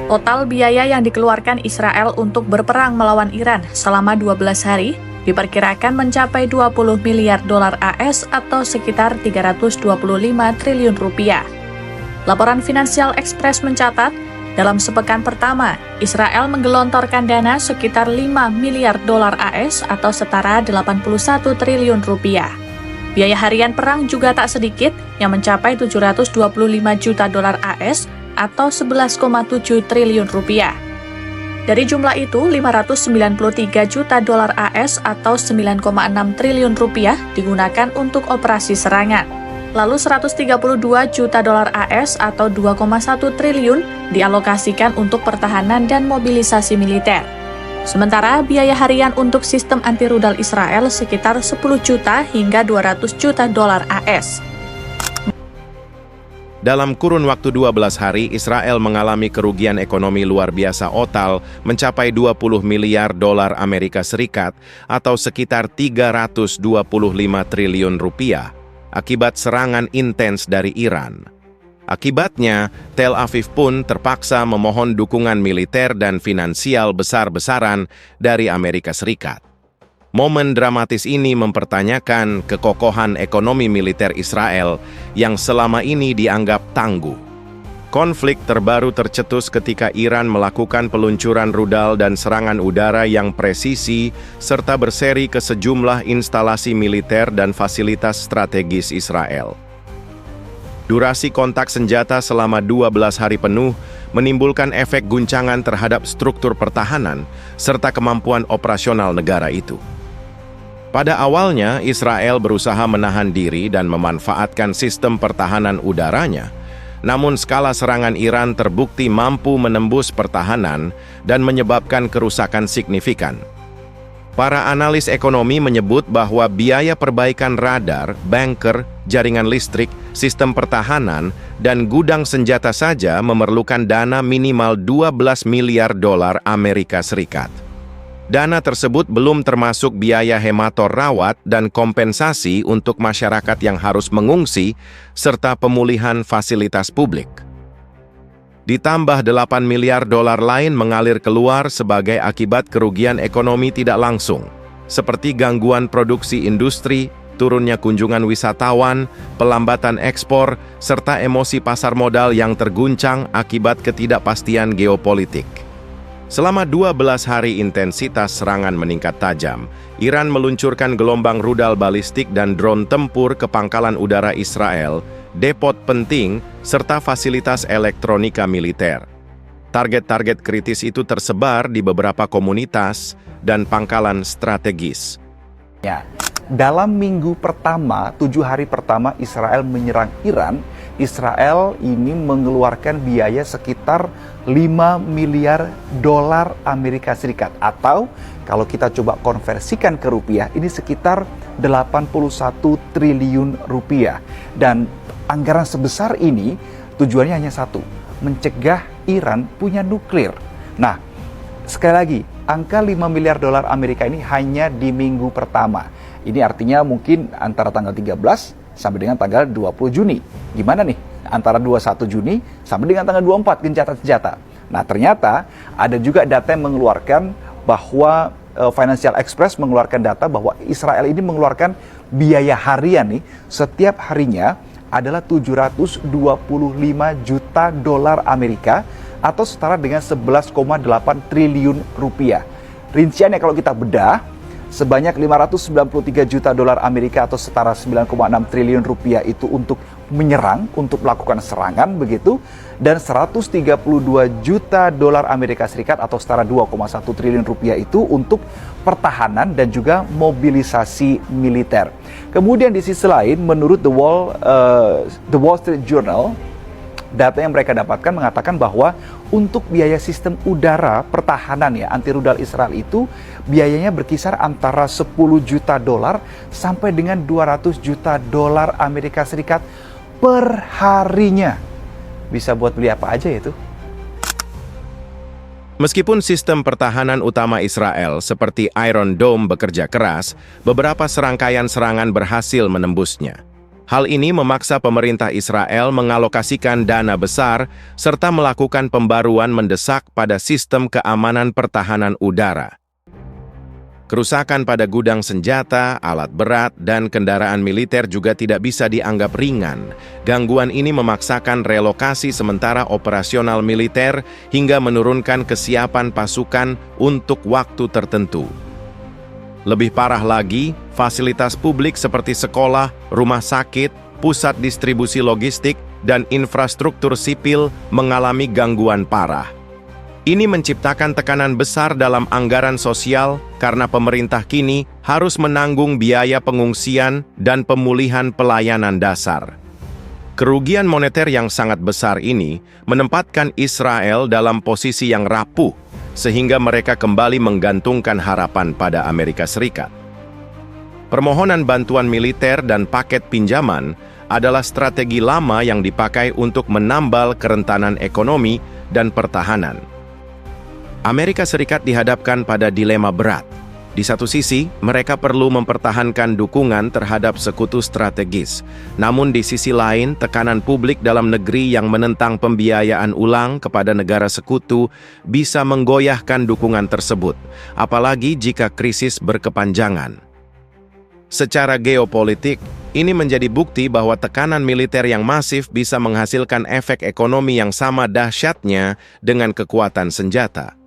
Total biaya yang dikeluarkan Israel untuk berperang melawan Iran selama 12 hari diperkirakan mencapai 20 miliar dolar AS atau sekitar 325 triliun rupiah. Laporan Financial Express mencatat, dalam sepekan pertama, Israel menggelontorkan dana sekitar 5 miliar dolar AS atau setara 81 triliun rupiah. Biaya harian perang juga tak sedikit, yang mencapai 725 juta dolar AS atau 11,7 triliun rupiah. Dari jumlah itu, 593 juta dolar AS atau 9,6 triliun rupiah digunakan untuk operasi serangan. Lalu 132 juta dolar AS atau 2,1 triliun dialokasikan untuk pertahanan dan mobilisasi militer. Sementara biaya harian untuk sistem anti rudal Israel sekitar 10 juta hingga 200 juta dolar AS. Dalam kurun waktu 12 hari, Israel mengalami kerugian ekonomi luar biasa total mencapai 20 miliar dolar Amerika Serikat atau sekitar 325 triliun rupiah akibat serangan intens dari Iran. Akibatnya, Tel Aviv pun terpaksa memohon dukungan militer dan finansial besar-besaran dari Amerika Serikat. Momen dramatis ini mempertanyakan kekokohan ekonomi militer Israel yang selama ini dianggap tangguh. Konflik terbaru tercetus ketika Iran melakukan peluncuran rudal dan serangan udara yang presisi serta berseri ke sejumlah instalasi militer dan fasilitas strategis Israel. Durasi kontak senjata selama 12 hari penuh menimbulkan efek guncangan terhadap struktur pertahanan serta kemampuan operasional negara itu. Pada awalnya, Israel berusaha menahan diri dan memanfaatkan sistem pertahanan udaranya, namun skala serangan Iran terbukti mampu menembus pertahanan dan menyebabkan kerusakan signifikan. Para analis ekonomi menyebut bahwa biaya perbaikan radar, bunker, jaringan listrik, sistem pertahanan, dan gudang senjata saja memerlukan dana minimal 12 miliar dolar Amerika Serikat. Dana tersebut belum termasuk biaya hemator rawat dan kompensasi untuk masyarakat yang harus mengungsi, serta pemulihan fasilitas publik. Ditambah 8 miliar dolar lain mengalir keluar sebagai akibat kerugian ekonomi tidak langsung, seperti gangguan produksi industri, turunnya kunjungan wisatawan, pelambatan ekspor, serta emosi pasar modal yang terguncang akibat ketidakpastian geopolitik. Selama 12 hari intensitas serangan meningkat tajam, Iran meluncurkan gelombang rudal balistik dan drone tempur ke pangkalan udara Israel, depot penting, serta fasilitas elektronika militer. Target-target kritis itu tersebar di beberapa komunitas dan pangkalan strategis. Ya, dalam minggu pertama, 7 hari pertama Israel menyerang Iran, Israel ini mengeluarkan biaya sekitar 5 miliar dolar Amerika Serikat. Atau kalau kita coba konversikan ke rupiah, ini sekitar 81 triliun rupiah. Dan anggaran sebesar ini tujuannya hanya satu, mencegah Iran punya nuklir. Nah, sekali lagi, angka 5 miliar dolar Amerika ini hanya di minggu pertama. Ini artinya mungkin antara tanggal 13 sampai dengan tanggal 20 Juni. Gimana nih? Antara 21 Juni sampai dengan tanggal 24 gencatan senjata. Nah, ternyata ada juga data yang mengeluarkan bahwa Financial Express mengeluarkan data bahwa Israel ini mengeluarkan biaya harian nih setiap harinya adalah 725 juta dolar Amerika atau setara dengan 11,8 triliun rupiah. Rinciannya kalau kita bedah, sebanyak 593 juta dolar Amerika atau setara 9,6 triliun rupiah itu untuk menyerang, untuk melakukan serangan begitu, dan 132 juta dolar Amerika Serikat atau setara 2,1 triliun rupiah itu untuk pertahanan dan juga mobilisasi militer. Kemudian di sisi lain, menurut The Wall Street Journal, data yang mereka dapatkan mengatakan bahwa untuk biaya sistem udara pertahanan ya anti rudal Israel itu biayanya berkisar antara 10 juta dolar sampai dengan 200 juta dolar Amerika Serikat per harinya. Bisa buat beli apa aja itu? Meskipun sistem pertahanan utama Israel seperti Iron Dome bekerja keras, beberapa serangkaian serangan berhasil menembusnya. Hal ini memaksa pemerintah Israel mengalokasikan dana besar serta melakukan pembaruan mendesak pada sistem keamanan pertahanan udara. Kerusakan pada gudang senjata, alat berat, dan kendaraan militer juga tidak bisa dianggap ringan. Gangguan ini memaksakan relokasi sementara operasional militer hingga menurunkan kesiapan pasukan untuk waktu tertentu. Lebih parah lagi, fasilitas publik seperti sekolah, rumah sakit, pusat distribusi logistik, dan infrastruktur sipil mengalami gangguan parah. Ini menciptakan tekanan besar dalam anggaran sosial karena pemerintah kini harus menanggung biaya pengungsian dan pemulihan pelayanan dasar. Kerugian moneter yang sangat besar ini menempatkan Israel dalam posisi yang rapuh, sehingga mereka kembali menggantungkan harapan pada Amerika Serikat. Permohonan bantuan militer dan paket pinjaman adalah strategi lama yang dipakai untuk menambal kerentanan ekonomi dan pertahanan. Amerika Serikat dihadapkan pada dilema berat. Di satu sisi, mereka perlu mempertahankan dukungan terhadap sekutu strategis. Namun di sisi lain, tekanan publik dalam negeri yang menentang pembiayaan ulang kepada negara sekutu bisa menggoyahkan dukungan tersebut, apalagi jika krisis berkepanjangan. Secara geopolitik, ini menjadi bukti bahwa tekanan militer yang masif bisa menghasilkan efek ekonomi yang sama dahsyatnya dengan kekuatan senjata.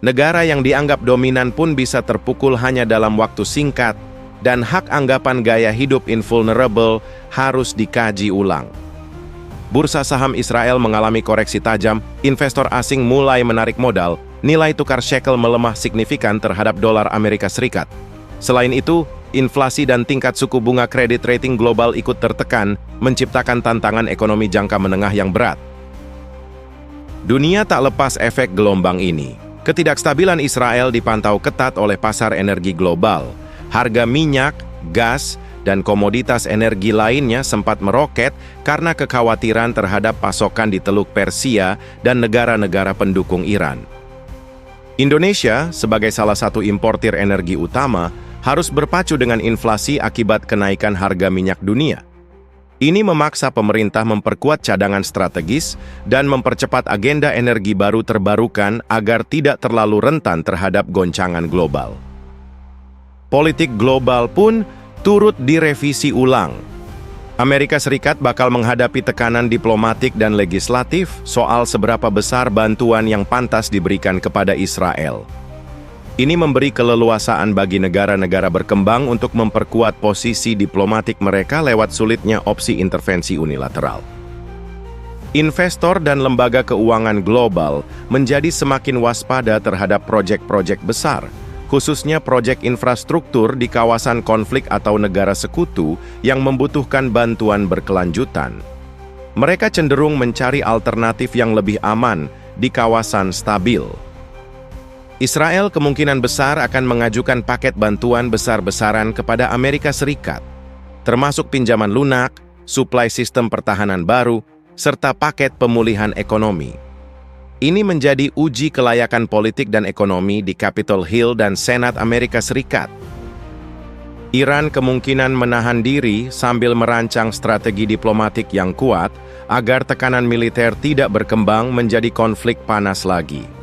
Negara yang dianggap dominan pun bisa terpukul hanya dalam waktu singkat, dan hak anggapan gaya hidup invulnerable harus dikaji ulang. Bursa saham Israel mengalami koreksi tajam, investor asing mulai menarik modal, nilai tukar shekel melemah signifikan terhadap dolar Amerika Serikat. Selain itu, inflasi dan tingkat suku bunga kredit rating global ikut tertekan, menciptakan tantangan ekonomi jangka menengah yang berat. Dunia tak lepas efek gelombang ini. Ketidakstabilan Israel dipantau ketat oleh pasar energi global. Harga minyak, gas, dan komoditas energi lainnya sempat meroket karena kekhawatiran terhadap pasokan di Teluk Persia dan negara-negara pendukung Iran. Indonesia, sebagai salah satu importir energi utama, harus berpacu dengan inflasi akibat kenaikan harga minyak dunia. Ini memaksa pemerintah memperkuat cadangan strategis dan mempercepat agenda energi baru terbarukan agar tidak terlalu rentan terhadap goncangan global. Politik global pun turut direvisi ulang. Amerika Serikat bakal menghadapi tekanan diplomatik dan legislatif soal seberapa besar bantuan yang pantas diberikan kepada Israel. Ini memberi keleluasaan bagi negara-negara berkembang untuk memperkuat posisi diplomatik mereka lewat sulitnya opsi intervensi unilateral. Investor dan lembaga keuangan global menjadi semakin waspada terhadap proyek-proyek besar, khususnya proyek infrastruktur di kawasan konflik atau negara sekutu yang membutuhkan bantuan berkelanjutan. Mereka cenderung mencari alternatif yang lebih aman di kawasan stabil. Israel kemungkinan besar akan mengajukan paket bantuan besar-besaran kepada Amerika Serikat, termasuk pinjaman lunak, suplai sistem pertahanan baru, serta paket pemulihan ekonomi. Ini menjadi uji kelayakan politik dan ekonomi di Capitol Hill dan Senat Amerika Serikat. Iran kemungkinan menahan diri sambil merancang strategi diplomatik yang kuat agar tekanan militer tidak berkembang menjadi konflik panas lagi.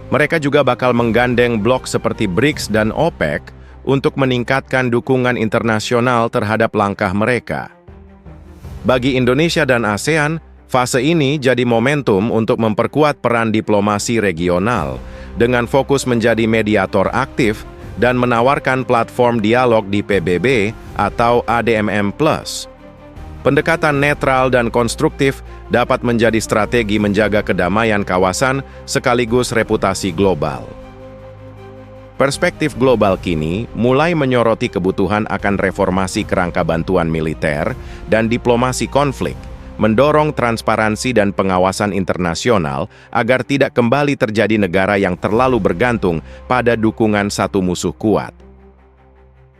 Mereka juga bakal menggandeng blok seperti BRICS dan OPEC untuk meningkatkan dukungan internasional terhadap langkah mereka. Bagi Indonesia dan ASEAN, fase ini jadi momentum untuk memperkuat peran diplomasi regional dengan fokus menjadi mediator aktif dan menawarkan platform dialog di PBB atau ADMM+. Pendekatan netral dan konstruktif dapat menjadi strategi menjaga kedamaian kawasan sekaligus reputasi global. Perspektif global kini mulai menyoroti kebutuhan akan reformasi kerangka bantuan militer dan diplomasi konflik, mendorong transparansi dan pengawasan internasional agar tidak kembali terjadi negara yang terlalu bergantung pada dukungan satu musuh kuat.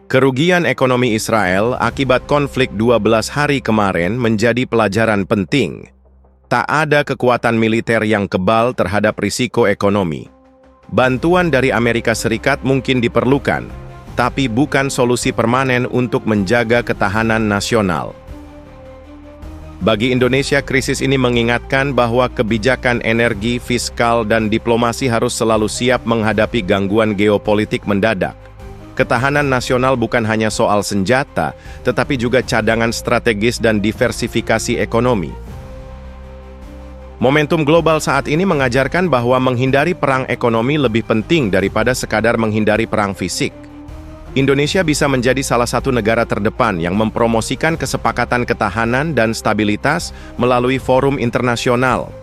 Kerugian ekonomi Israel akibat konflik 12 hari kemarin menjadi pelajaran penting. Tak ada kekuatan militer yang kebal terhadap risiko ekonomi. Bantuan dari Amerika Serikat mungkin diperlukan, tapi bukan solusi permanen untuk menjaga ketahanan nasional. Bagi Indonesia, krisis ini mengingatkan bahwa kebijakan energi, fiskal, dan diplomasi harus selalu siap menghadapi gangguan geopolitik mendadak. Ketahanan nasional bukan hanya soal senjata, tetapi juga cadangan strategis dan diversifikasi ekonomi. Momentum global saat ini mengajarkan bahwa menghindari perang ekonomi lebih penting daripada sekadar menghindari perang fisik. Indonesia bisa menjadi salah satu negara terdepan yang mempromosikan kesepakatan ketahanan dan stabilitas melalui forum internasional.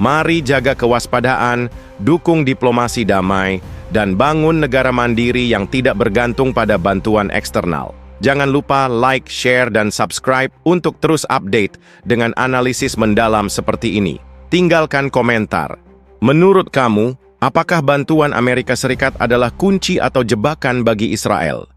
Mari jaga kewaspadaan, dukung diplomasi damai, dan bangun negara mandiri yang tidak bergantung pada bantuan eksternal. Jangan lupa like, share, dan subscribe untuk terus update dengan analisis mendalam seperti ini. Tinggalkan komentar. Menurut kamu, apakah bantuan Amerika Serikat adalah kunci atau jebakan bagi Israel?